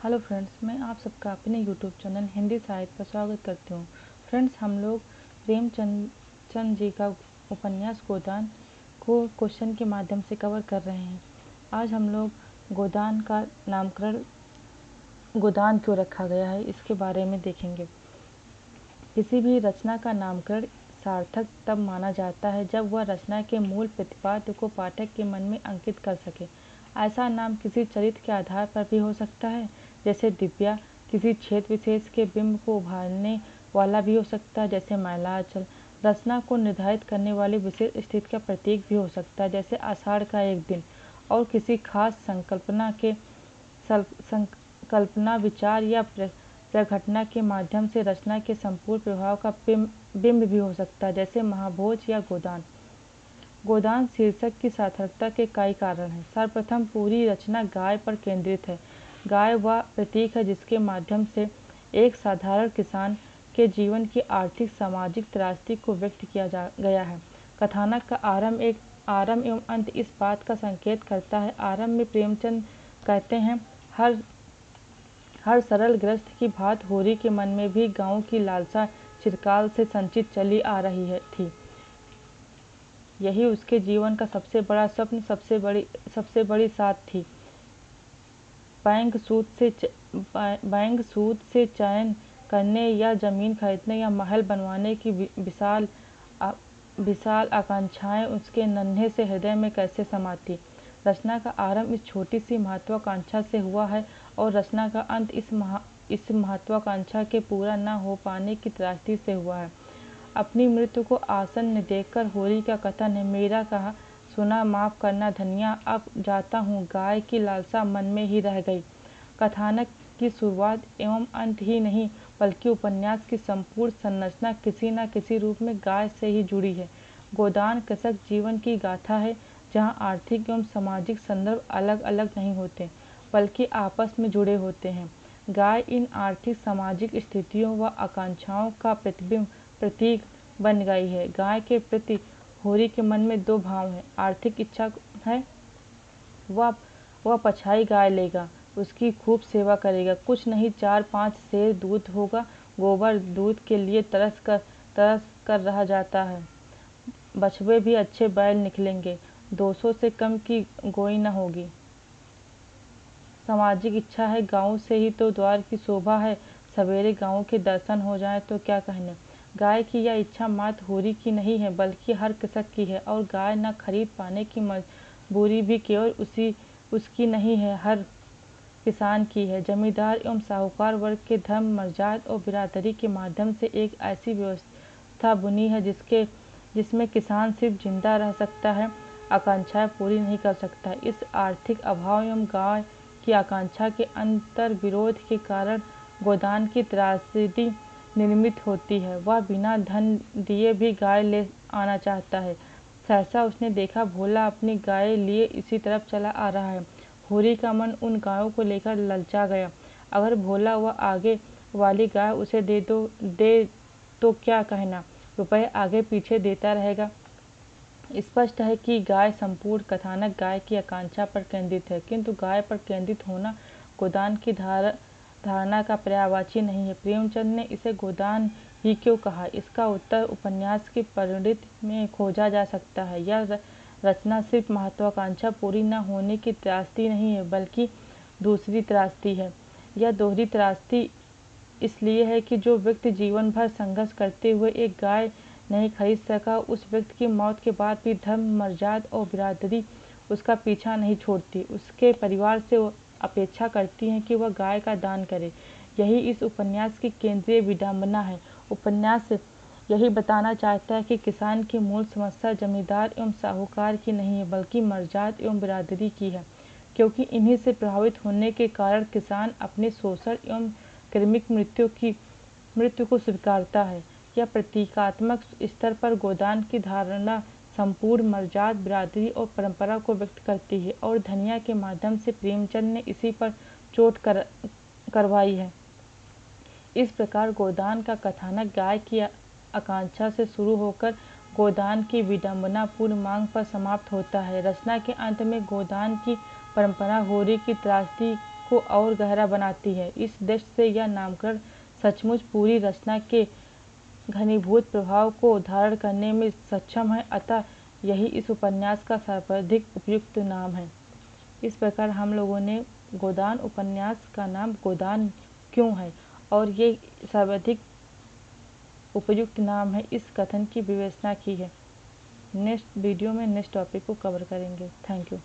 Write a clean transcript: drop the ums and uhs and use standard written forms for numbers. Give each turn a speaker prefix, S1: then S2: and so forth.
S1: Hello friends, मैं आप सबका अपने यूट्यूब चैनल हिंदी साहित्य पर स्वागत करती हूँ। फ्रेंड्स, हम लोग प्रेमचंद जी का उपन्यास गोदान को क्वेश्चन के माध्यम से कवर कर रहे हैं। आज हम लोग गोदान का नामकरण गोदान क्यों रखा गया है इसके बारे में देखेंगे। किसी भी रचना का नामकरण सार्थक तब माना जाता है जब वह रचना के मूल प्रतिपाद्य को पाठक के मन में अंकित कर सके। ऐसा नाम किसी चरित्र के आधार पर भी हो सकता है, जैसे दिव्या किसी क्षेत्र विशेष के बिंब को उभारने वाला भी हो सकता है, जैसे मैलाचल रचना को निर्धारित करने वाली विशेष स्थिति का प्रतीक भी हो सकता है, जैसे आषाढ़ का एक दिन, और किसी खास संकल्पना विचार या प्रघटना के माध्यम से रचना के संपूर्ण प्रभाव का बिंब भी हो सकता है, जैसे महाभोज या गोदान। गोदान शीर्षक की सार्थकता के कई कारण हैं। सर्वप्रथम, पूरी रचना गाय पर केंद्रित है। गाय वह प्रतीक है जिसके माध्यम से एक साधारण किसान के जीवन की आर्थिक सामाजिक त्रासदी को व्यक्त किया गया है। कथानक का आरंभ एवं अंत इस बात का संकेत करता है। आरंभ में प्रेमचंद कहते हैं, हर सरल गृहस्थ की भांति होरी के मन में भी गांव की लालसा चिरकाल से संचित चली आ रही थी। यही उसके जीवन का सबसे बड़ा स्वप्न, सबसे बड़ी साथ थी। बैंक सूद से चयन करने या जमीन खरीदने या महल बनवाने की विशाल आकांक्षाएं उसके नन्हे से हृदय में कैसे समाती। रचना का आरंभ इस छोटी सी महत्वाकांक्षा से हुआ है और रचना का अंत इस महत्वाकांक्षा के पूरा न हो पाने की त्रासदी से हुआ है। अपनी मृत्यु को आसन्न देखकर होरी का कथन है, मेरा कहा सुना माफ करना धनिया, अब जाता हूँ, गाय की लालसा मन में ही रह गई। कथानक की शुरुआत एवं अंत ही नहीं बल्कि उपन्यास की संपूर्ण संरचना किसी न किसी रूप में गाय से ही जुड़ी है। गोदान कृषक जीवन की गाथा है, जहाँ आर्थिक एवं सामाजिक संदर्भ अलग अलग नहीं होते बल्कि आपस में जुड़े होते हैं। गाय इन आर्थिक सामाजिक स्थितियों व आकांक्षाओं का प्रतीक बन गई है। गाय के प्रति होरी के मन में दो भाव हैं। आर्थिक इच्छा है, वह पछाई गाय लेगा, उसकी खूब सेवा करेगा, कुछ नहीं 4-5 सेर दूध होगा, गोबर दूध के लिए तरस कर रह जाता है। बछड़े भी अच्छे बैल निकलेंगे, 200 से कम की गोई न होगी। सामाजिक इच्छा है, गांव से ही तो द्वार की शोभा है, सवेरे गांव के दर्शन हो जाए तो क्या कहने। गाय की यह इच्छा मात्र होरी की नहीं है बल्कि हर कृषक की है, और गाय न खरीद पाने की मजबूरी भी केवल उसकी नहीं है, हर किसान की है। जमींदार एवं साहूकार वर्ग के धर्म, मर्जाद और बिरादरी के माध्यम से एक ऐसी व्यवस्था बुनी है जिसमें किसान सिर्फ जिंदा रह सकता है, आकांक्षाएं पूरी नहीं कर सकता। इस आर्थिक अभाव एवं गाय की आकांक्षा के अंतर विरोध के कारण गोदान की त्रासदी निर्मित होती है। वह बिना धन दिए भी गाय ले आना चाहता है। सहसा उसने देखा भोला अपनी गाय लिए इसी तरफ चला आ रहा है। होरी का मन उन गायों को लेकर ललचा गया। अगर भोला वह आगे वाली गाय उसे दे तो क्या कहना, रुपए आगे पीछे देता रहेगा। स्पष्ट है कि गाय संपूर्ण कथानक गाय की आकांक्षा पर केंद्रित है, किंतु गाय पर केंद्रित होना गोदान की धारणा का पर्यायवाची नहीं है। प्रेमचंद ने इसे गोदान ही क्यों कहा, इसका उत्तर उपन्यास की परिणति में खोजा जा सकता है। यह रचना सिर्फ महत्वाकांक्षा पूरी न होने की त्रासदी नहीं है बल्कि दूसरी त्रासदी है। यह दोहरी त्रासदी इसलिए है कि जो व्यक्ति जीवन भर संघर्ष करते हुए एक गाय नहीं खरीद सका, उस व्यक्ति की मौत के बाद भी धर्म, मर्जाद और बिरादरी उसका पीछा नहीं छोड़ती। उसके परिवार से अपेक्षा करती हैं कि वह गाय का दान करे। यही इस उपन्यास की केंद्रीय विडंबना है। उपन्यास यही बताना चाहता है कि किसान की मूल समस्या जमींदार एवं साहूकार की नहीं है बल्कि मर्जाद एवं बिरादरी की है, क्योंकि इन्हीं से प्रभावित होने के कारण किसान अपने शोषण एवं क्रमिक मृत्यु को स्वीकारता है। यह प्रतीकात्मक स्तर पर गोदान की धारणा संपूर्ण मर्जाद, बिरादरी और परंपरा को व्यक्त करती है, और धनिया के माध्यम से प्रेमचंद ने इसी पर चोट करवाई है। इस प्रकार गोदान का कथानक गाय की आकांक्षा से शुरू होकर गोदान की विडंबनापूर्ण मांग पर समाप्त होता है। रचना के अंत में गोदान की परंपरा होरी की त्रासदी को और गहरा बनाती है। इस दृष्टि से यह नामकरण सचमुच पूरी रचना के घनीभूत प्रभाव को धारण करने में सक्षम है, अतः यही इस उपन्यास का सर्वाधिक उपयुक्त नाम है। इस प्रकार हम लोगों ने गोदान उपन्यास का नाम गोदान क्यों है और ये सर्वाधिक उपयुक्त नाम है, इस कथन की विवेचना की है। नेक्स्ट वीडियो में नेक्स्ट टॉपिक को कवर करेंगे। Thank you.